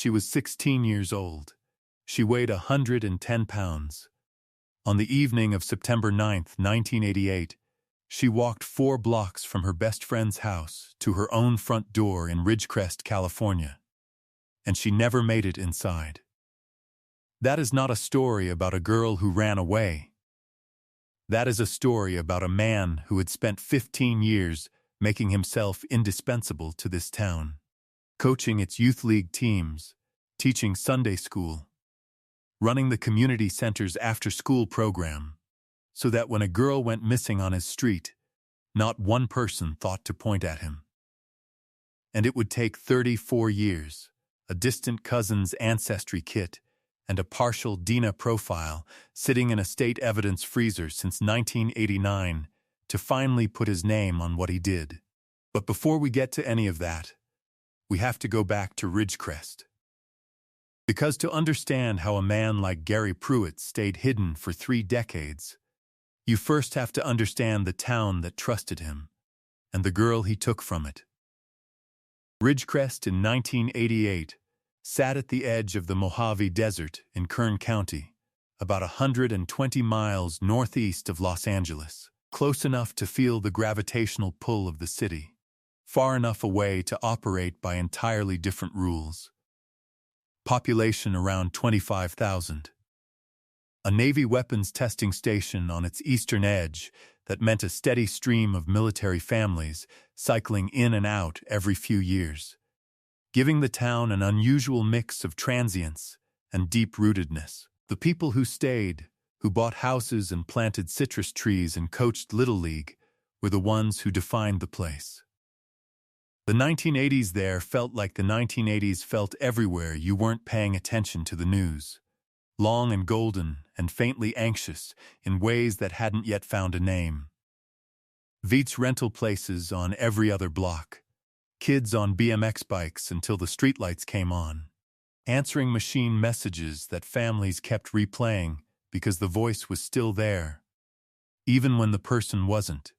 She was 16 years old. She weighed 110 pounds. On the evening of September 9th, 1988, she walked 4 blocks from her best friend's house to her own front door in Ridgecrest, California. And she never made it inside. That is not a story about a girl who ran away. That is a story about a man who had spent 15 years making himself indispensable to this town, coaching its youth league teams, teaching Sunday school, running the community center's after-school program, so that when a girl went missing on his street, not one person thought to point at him. And it would take 34 years, a distant cousin's ancestry kit, and a partial DNA profile sitting in a state evidence freezer since 1989 to finally put his name on what he did. But before we get to any of that, we have to go back to Ridgecrest. Because to understand how a man like Gary Pruitt stayed hidden for 3 decades, you first have to understand the town that trusted him and the girl he took from it. Ridgecrest in 1988 sat at the edge of the Mojave Desert in Kern County, about 120 miles northeast of Los Angeles, close enough to feel the gravitational pull of the city, far enough away to operate by entirely different rules. Population around 25,000. A Navy weapons testing station on its eastern edge that meant a steady stream of military families cycling in and out every few years, giving the town an unusual mix of transience and deep-rootedness. The people who stayed, who bought houses and planted citrus trees and coached Little League, were the ones who defined the place. The 1980s there felt like the 1980s felt everywhere you weren't paying attention to the news. Long and golden and faintly anxious in ways that hadn't yet found a name. Viet's rental places on every other block. Kids on BMX bikes until the streetlights came on. Answering machine messages that families kept replaying because the voice was still there, even when the person wasn't.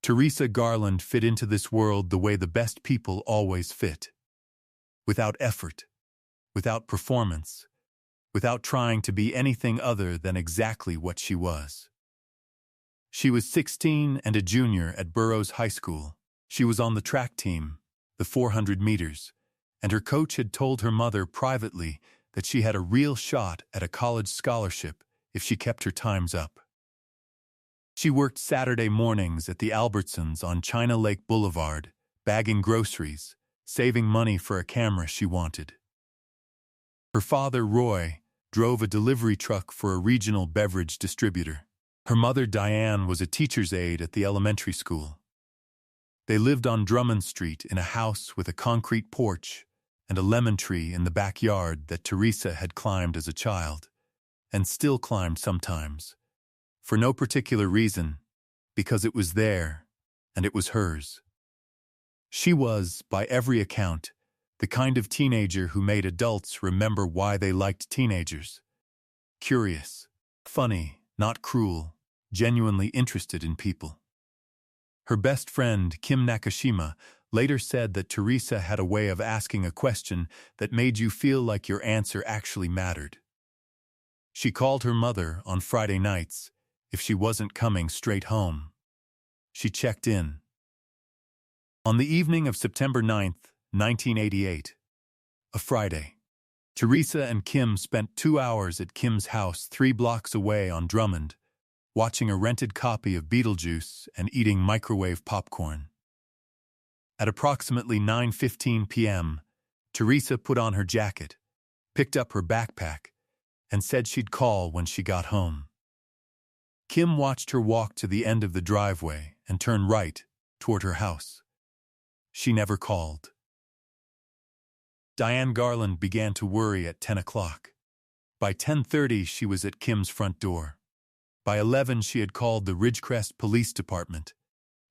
Teresa Garland fit into this world the way the best people always fit. Without effort, without performance, without trying to be anything other than exactly what she was. She was 16 and a junior at Burroughs High School. She was on the track team, the 400 meters, and her coach had told her mother privately that she had a real shot at a college scholarship if she kept her times up. She worked Saturday mornings at the Albertsons on China Lake Boulevard, bagging groceries, saving money for a camera she wanted. Her father, Roy, drove a delivery truck for a regional beverage distributor. Her mother, Diane, was a teacher's aide at the elementary school. They lived on Drummond Street in a house with a concrete porch and a lemon tree in the backyard that Teresa had climbed as a child, and still climbed sometimes, for no particular reason, because it was there and it was hers. She was, by every account, the kind of teenager who made adults remember why they liked teenagers. Curious, funny, not cruel, genuinely interested in people. Her best friend, Kim Nakashima, later said that Teresa had a way of asking a question that made you feel like your answer actually mattered. She called her mother on Friday nights if she wasn't coming straight home. She checked in. On the evening of September 9th, 1988, a Friday, Teresa and Kim spent 2 hours at Kim's house 3 blocks away on Drummond, watching a rented copy of Beetlejuice and eating microwave popcorn. At approximately 9:15 p.m., Teresa put on her jacket, picked up her backpack, and said she'd call when she got home. Kim watched her walk to the end of the driveway and turn right toward her house. She never called. Diane Garland began to worry at 10 o'clock. By 10:30, she was at Kim's front door. By 11, she had called the Ridgecrest Police Department.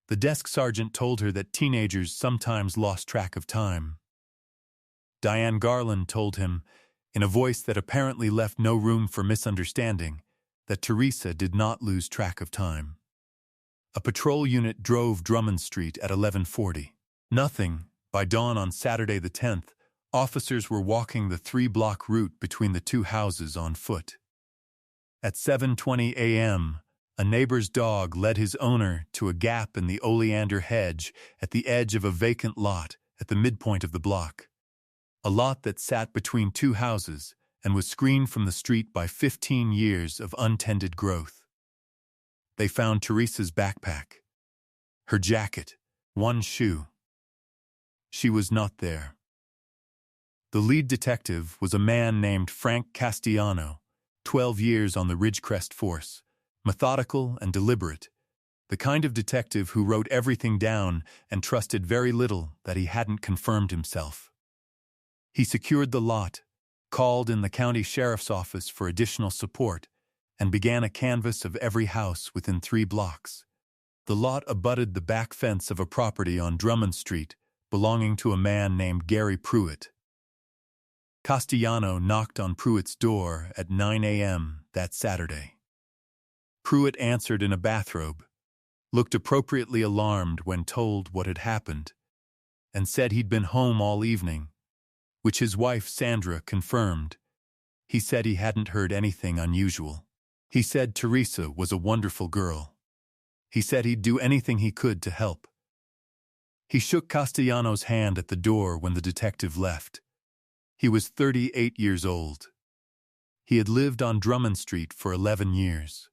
The desk sergeant told her that teenagers sometimes lost track of time. Diane Garland told him, in a voice that apparently left no room for misunderstanding, that Teresa did not lose track of time. A patrol unit drove Drummond Street at 11:40. Nothing, by dawn on Saturday the 10th, Officers were walking the 3-block route between the two houses on foot. At 7:20 a.m., a neighbor's dog led his owner to a gap in the oleander hedge at the edge of a vacant lot at the midpoint of the block. A lot that sat between two houses and was screened from the street by 15 years of untended growth. They found Teresa's backpack, her jacket, one shoe. She was not there. The lead detective was a man named Frank Castellano, 12 years on the Ridgecrest force, methodical and deliberate, the kind of detective who wrote everything down and trusted very little that he hadn't confirmed himself. He secured the lot, called in the county sheriff's office for additional support, and began a canvass of every house within 3 blocks. The lot abutted the back fence of a property on Drummond Street belonging to a man named Gary Pruitt. Castellano knocked on Pruitt's door at 9 a.m. that Saturday. Pruitt answered in a bathrobe, looked appropriately alarmed when told what had happened, and said he'd been home all evening, which his wife Sandra confirmed. He said he hadn't heard anything unusual. He said Teresa was a wonderful girl. He said he'd do anything he could to help. He shook Castellano's hand at the door when the detective left. He was 38 years old. He had lived on Drummond Street for 11 years.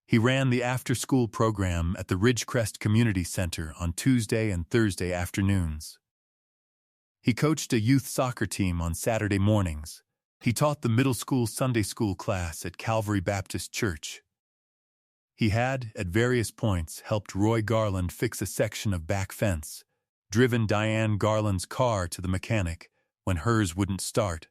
He ran the after-school program at the Ridgecrest Community Center on Tuesday and Thursday afternoons. He coached a youth soccer team on Saturday mornings. He taught the middle school Sunday school class at Calvary Baptist Church. He had, at various points, helped Roy Garland fix a section of back fence, driven Diane Garland's car to the mechanic when hers wouldn't start,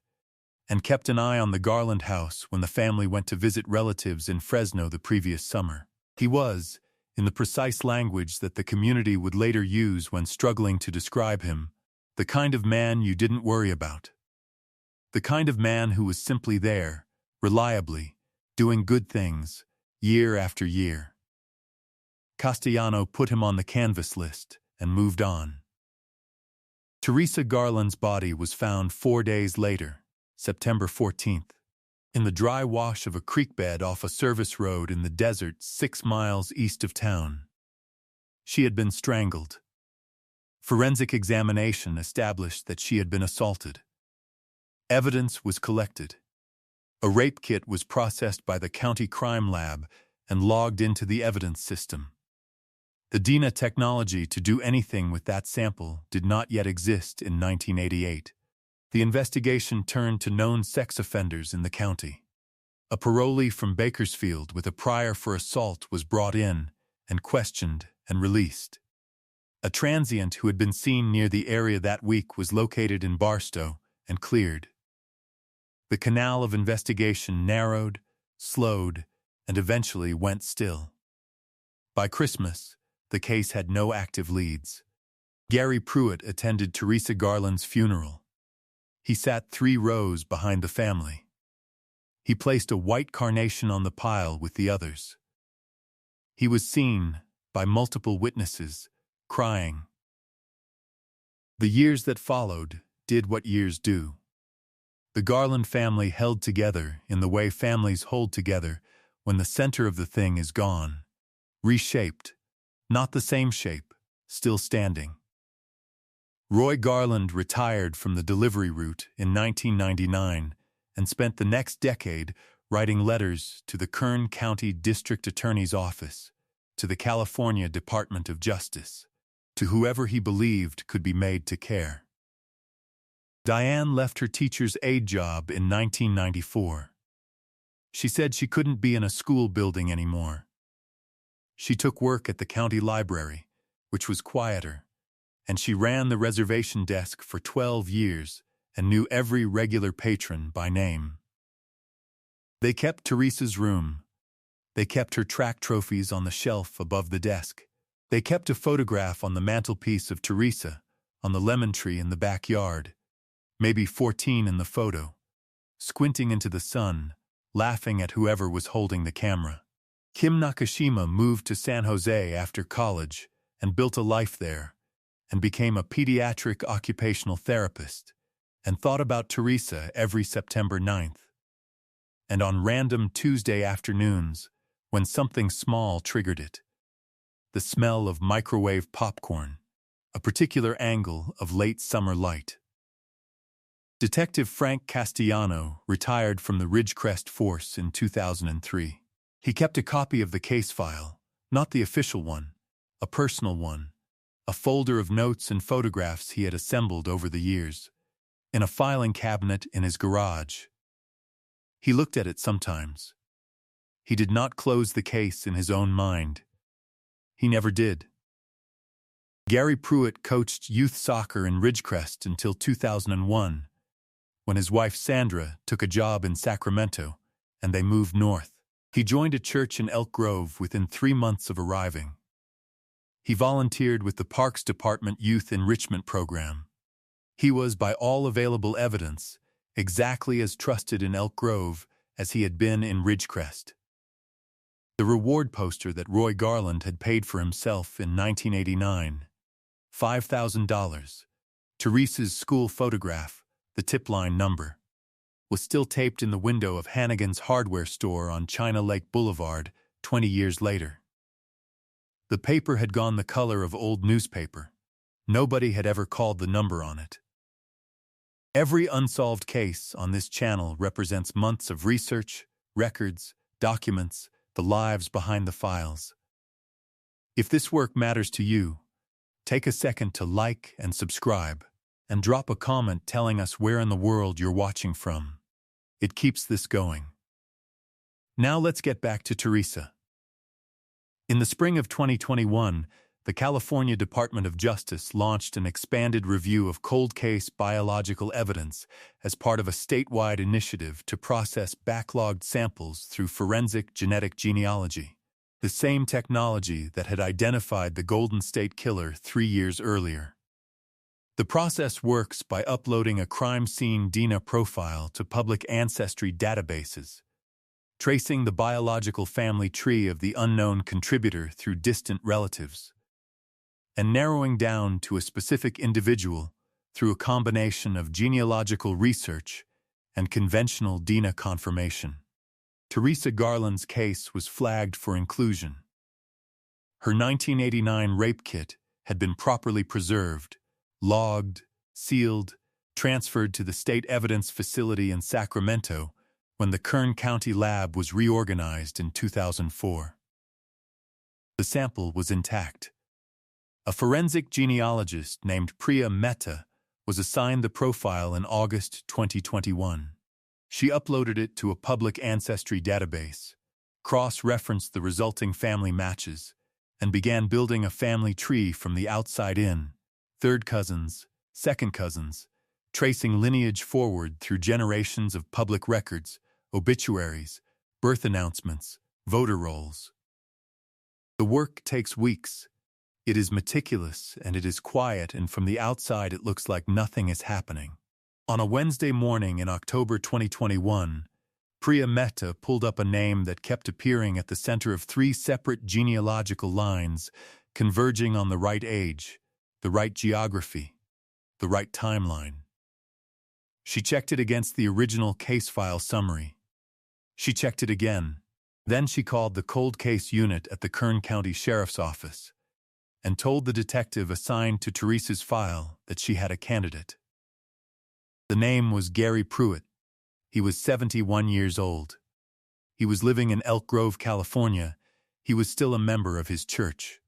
and kept an eye on the Garland house when the family went to visit relatives in Fresno the previous summer. He was, in the precise language that the community would later use when struggling to describe him, the kind of man you didn't worry about. The kind of man who was simply there, reliably, doing good things, year after year. Castellano put him on the canvas list and moved on. Teresa Garland's body was found 4 days later, September 14th, in the dry wash of a creek bed off a service road in the desert 6 miles east of town. She had been strangled. Forensic examination established that she had been assaulted. Evidence was collected. A rape kit was processed by the county crime lab and logged into the evidence system. The DNA technology to do anything with that sample did not yet exist in 1988. The investigation turned to known sex offenders in the county. A parolee from Bakersfield with a prior for assault was brought in and questioned and released. A transient who had been seen near the area that week was located in Barstow and cleared. The canal of investigation narrowed, slowed, and eventually went still. By Christmas, the case had no active leads. Gary Pruitt attended Teresa Garland's funeral. He sat 3 rows behind the family. He placed a white carnation on the pile with the others. He was seen, by multiple witnesses, crying. The years that followed did what years do. The Garland family held together in the way families hold together when the center of the thing is gone, reshaped, not the same shape, still standing. Roy Garland retired from the delivery route in 1999 and spent the next decade writing letters to the Kern County District Attorney's Office, to the California Department of Justice, to whoever he believed could be made to care. Diane left her teacher's aide job in 1994. She said she couldn't be in a school building anymore. She took work at the county library, which was quieter, and she ran the reservation desk for 12 years and knew every regular patron by name. They kept Teresa's room. They kept her track trophies on the shelf above the desk. They kept a photograph on the mantelpiece of Teresa, on the lemon tree in the backyard, maybe 14 in the photo, squinting into the sun, laughing at whoever was holding the camera. Kim Nakashima moved to San Jose after college and built a life there, and became a pediatric occupational therapist, and thought about Teresa every September 9th. And on random Tuesday afternoons, when something small triggered it. The smell of microwave popcorn, a particular angle of late summer light. Detective Frank Castellano retired from the Ridgecrest Force in 2003. He kept a copy of the case file, not the official one, a personal one, a folder of notes and photographs he had assembled over the years, in a filing cabinet in his garage. He looked at it sometimes. He did not close the case in his own mind. He never did. Gary Pruitt coached youth soccer in Ridgecrest until 2001, when his wife Sandra took a job in Sacramento and they moved north. He joined a church in Elk Grove within 3 months of arriving. He volunteered with the Parks Department Youth Enrichment Program. He was, by all available evidence, exactly as trusted in Elk Grove as he had been in Ridgecrest. The reward poster that Roy Garland had paid for himself in 1989, $5,000, Teresa's school photograph, the tip line number, was still taped in the window of Hannigan's hardware store on China Lake Boulevard 20 years later. The paper had gone the color of old newspaper. Nobody had ever called the number on it. Every unsolved case on this channel represents months of research, records, documents, the lives behind the files. If this work matters to you, take a second to like and subscribe, and drop a comment telling us where in the world you're watching from. It keeps this going. Now let's get back to Teresa. In the spring of 2021, the California Department of Justice launched an expanded review of cold case biological evidence as part of a statewide initiative to process backlogged samples through forensic genetic genealogy, the same technology that had identified the Golden State Killer 3 years earlier. The process works by uploading a crime scene DNA profile to public ancestry databases, tracing the biological family tree of the unknown contributor through distant relatives, and narrowing down to a specific individual through a combination of genealogical research and conventional DNA confirmation. Teresa Garland's case was flagged for inclusion. Her 1989 rape kit had been properly preserved, logged, sealed, transferred to the State Evidence Facility in Sacramento when the Kern County Lab was reorganized in 2004. The sample was intact. A forensic genealogist named Priya Mehta was assigned the profile in August 2021. She uploaded it to a public ancestry database, cross-referenced the resulting family matches, and began building a family tree from the outside in, third cousins, second cousins, tracing lineage forward through generations of public records, obituaries, birth announcements, voter rolls. The work takes weeks. It is meticulous and it is quiet, and from the outside it looks like nothing is happening. On a Wednesday morning in October 2021, Priya Mehta pulled up a name that kept appearing at the center of 3 separate genealogical lines converging on the right age, the right geography, the right timeline. She checked it against the original case file summary. She checked it again. Then she called the cold case unit at the Kern County Sheriff's Office and told the detective assigned to Teresa's file that she had a candidate. The name was Gary Pruitt. He was 71 years old. He was living in Elk Grove, California. He was still a member of his church.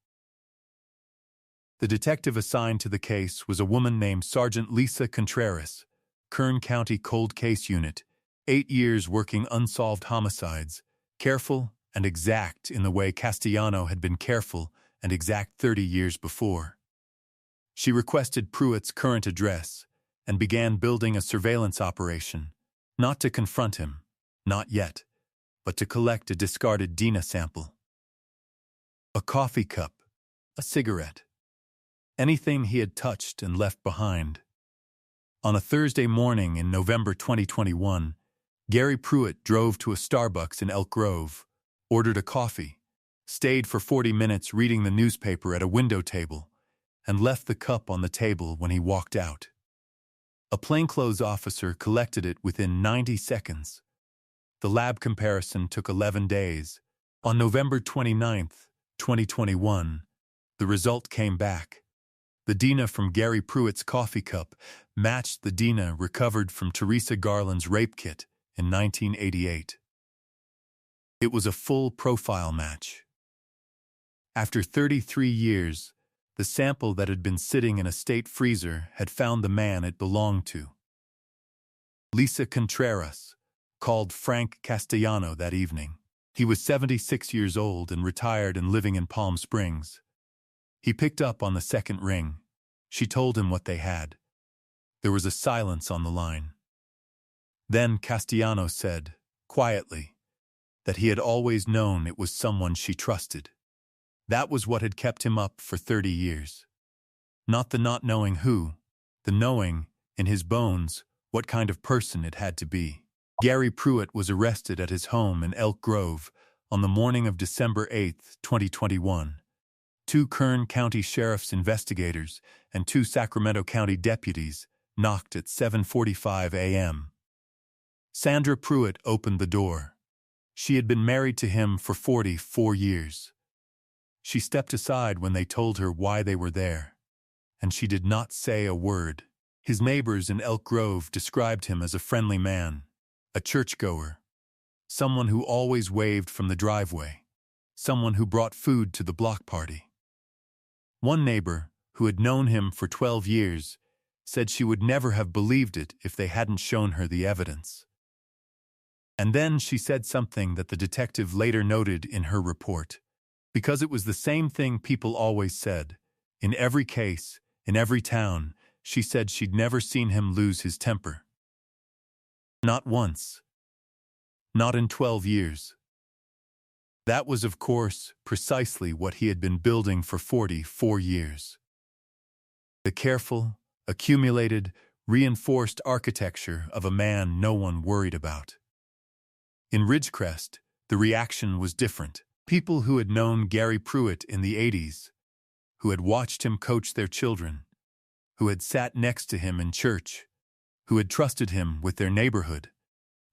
The detective assigned to the case was a woman named Sergeant Lisa Contreras, Kern County Cold Case Unit, 8 years working unsolved homicides, careful and exact in the way Castellano had been careful and exact 30 years before. She requested Pruitt's current address and began building a surveillance operation, not to confront him, not yet, but to collect a discarded DNA sample. A coffee cup, a cigarette, anything he had touched and left behind. On a Thursday morning in November 2021, Gary Pruitt drove to a Starbucks in Elk Grove, ordered a coffee, stayed for 40 minutes reading the newspaper at a window table, and left the cup on the table when he walked out. A plainclothes officer collected it within 90 seconds. The lab comparison took 11 days. On November 29, 2021, the result came back. The DNA from Gary Pruitt's coffee cup matched the DNA recovered from Teresa Garland's rape kit in 1988. It was a full profile match. After 33 years, the sample that had been sitting in a state freezer had found the man it belonged to. Lisa Contreras called Frank Castellano that evening. He was 76 years old and retired and living in Palm Springs. He picked up on the second ring. She told him what they had. There was a silence on the line. Then Castellano said, quietly, that he had always known it was someone she trusted. That was what had kept him up for 30 years. Not the not knowing who, the knowing, in his bones, what kind of person it had to be. Gary Pruitt was arrested at his home in Elk Grove on the morning of December 8, 2021. 2 Kern County Sheriff's investigators and 2 Sacramento County deputies knocked at 7:45 a.m. Sandra Pruitt opened the door. She had been married to him for 44 years. She stepped aside when they told her why they were there, and she did not say a word. His neighbors in Elk Grove described him as a friendly man, a churchgoer, someone who always waved from the driveway, someone who brought food to the block party. One neighbor, who had known him for 12 years, said she would never have believed it if they hadn't shown her the evidence. And then she said something that the detective later noted in her report, because it was the same thing people always said. In every case, in every town, she said she'd never seen him lose his temper. Not once. Not in 12 years. That was, of course, precisely what he had been building for 44 years. The careful, accumulated, reinforced architecture of a man no one worried about. In Ridgecrest, the reaction was different. People who had known Gary Pruitt in the 80s, who had watched him coach their children, who had sat next to him in church, who had trusted him with their neighborhood,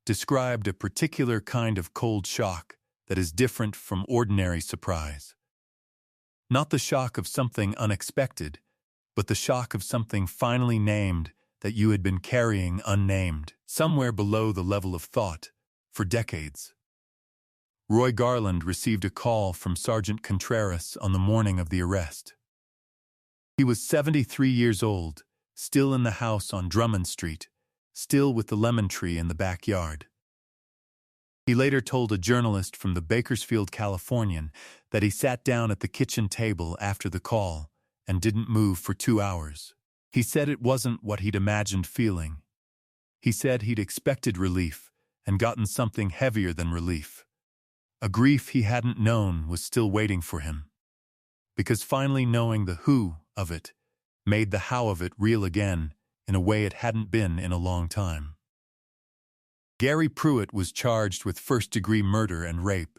described a particular kind of cold shock that is different from ordinary surprise. Not the shock of something unexpected, but the shock of something finally named that you had been carrying unnamed, somewhere below the level of thought, for decades. Roy Garland received a call from Sergeant Contreras on the morning of the arrest. He was 73 years old, still in the house on Drummond Street, still with the lemon tree in the backyard. He later told a journalist from the Bakersfield Californian that he sat down at the kitchen table after the call and didn't move for 2 hours. He said it wasn't what he'd imagined feeling. He said he'd expected relief and gotten something heavier than relief. A grief he hadn't known was still waiting for him. Because finally knowing the who of it made the how of it real again in a way it hadn't been in a long time. Gary Pruitt was charged with first-degree murder and rape.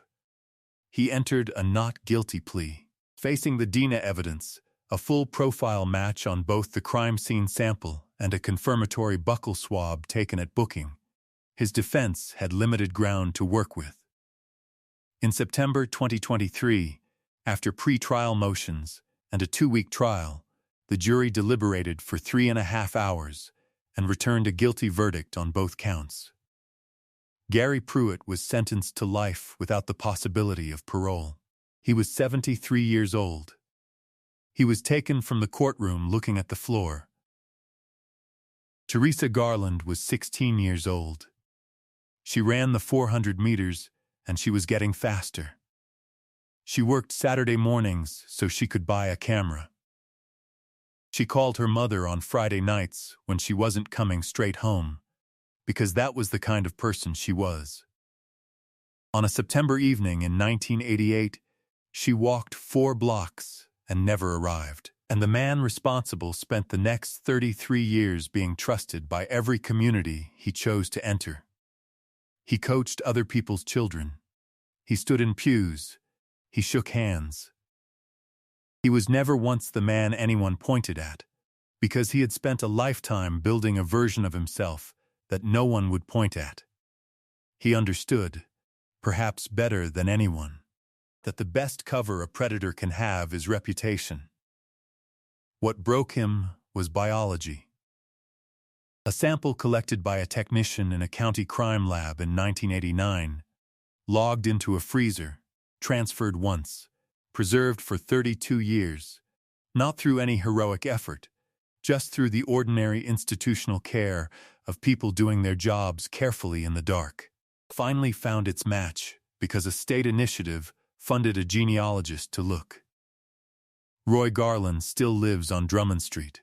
He entered a not guilty plea. Facing the DNA evidence, a full profile match on both the crime scene sample and a confirmatory buccal swab taken at booking, his defense had limited ground to work with. In September 2023, after pre-trial motions and a 2-week trial, the jury deliberated for 3.5 hours and returned a guilty verdict on both counts. Gary Pruitt was sentenced to life without the possibility of parole. He was 73 years old. He was taken from the courtroom looking at the floor. Teresa Garland was 16 years old. She ran the 400 meters, and she was getting faster. She worked Saturday mornings so she could buy a camera. She called her mother on Friday nights when she wasn't coming straight home, because that was the kind of person she was. On a September evening in 1988, she walked 4 blocks and never arrived, and the man responsible spent the next 33 years being trusted by every community he chose to enter. He coached other people's children. He stood in pews. He shook hands. He was never once the man anyone pointed at, because he had spent a lifetime building a version of himself that no one would point at. He understood, perhaps better than anyone, that the best cover a predator can have is reputation. What broke him was biology. A sample collected by a technician in a county crime lab in 1989, logged into a freezer, transferred once, preserved for 32 years, not through any heroic effort, just through the ordinary institutional care of people doing their jobs carefully in the dark, finally found its match because a state initiative funded a genealogist to look. Roy Garland still lives on Drummond Street.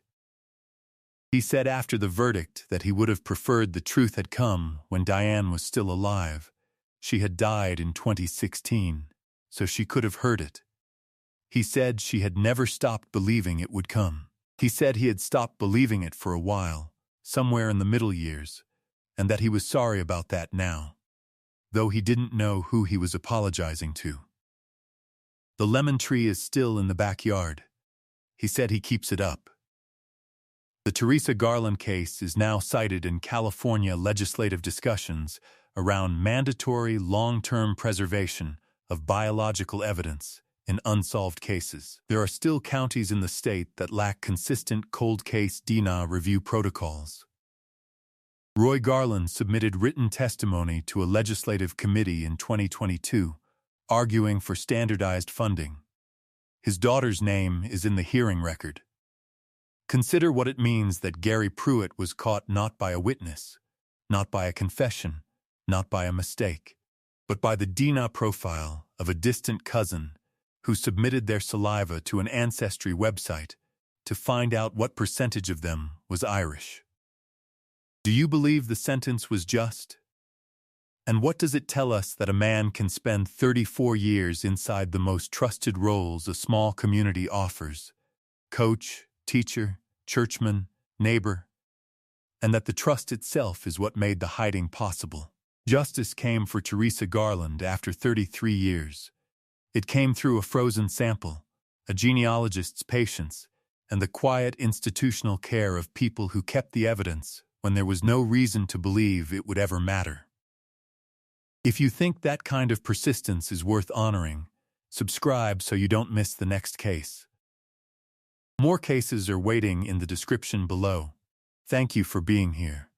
He said after the verdict that he would have preferred the truth had come when Diane was still alive. She had died in 2016, so she could have heard it. He said she had never stopped believing it would come. He said he had stopped believing it for a while, somewhere in the middle years, and that he was sorry about that now, though he didn't know who he was apologizing to. The lemon tree is still in the backyard. He said he keeps it up. The Teresa Garland case is now cited in California legislative discussions around mandatory long-term preservation of biological evidence in unsolved cases. There are still counties in the state that lack consistent cold case DNA review protocols. Roy Garland submitted written testimony to a legislative committee in 2022, arguing for standardized funding. His daughter's name is in the hearing record. Consider what it means that Gary Pruitt was caught not by a witness, not by a confession, not by a mistake, but by the DNA profile of a distant cousin who submitted their saliva to an ancestry website to find out what percentage of them was Irish. Do you believe the sentence was just? And what does it tell us that a man can spend 34 years inside the most trusted roles a small community offers? Coach, teacher, churchman, neighbor, and that the trust itself is what made the hiding possible. Justice came for Teresa Garland after 33 years. It came through a frozen sample, a genealogist's patience, and the quiet institutional care of people who kept the evidence when there was no reason to believe it would ever matter. If you think that kind of persistence is worth honoring, subscribe so you don't miss the next case. More cases are waiting in the description below. Thank you for being here.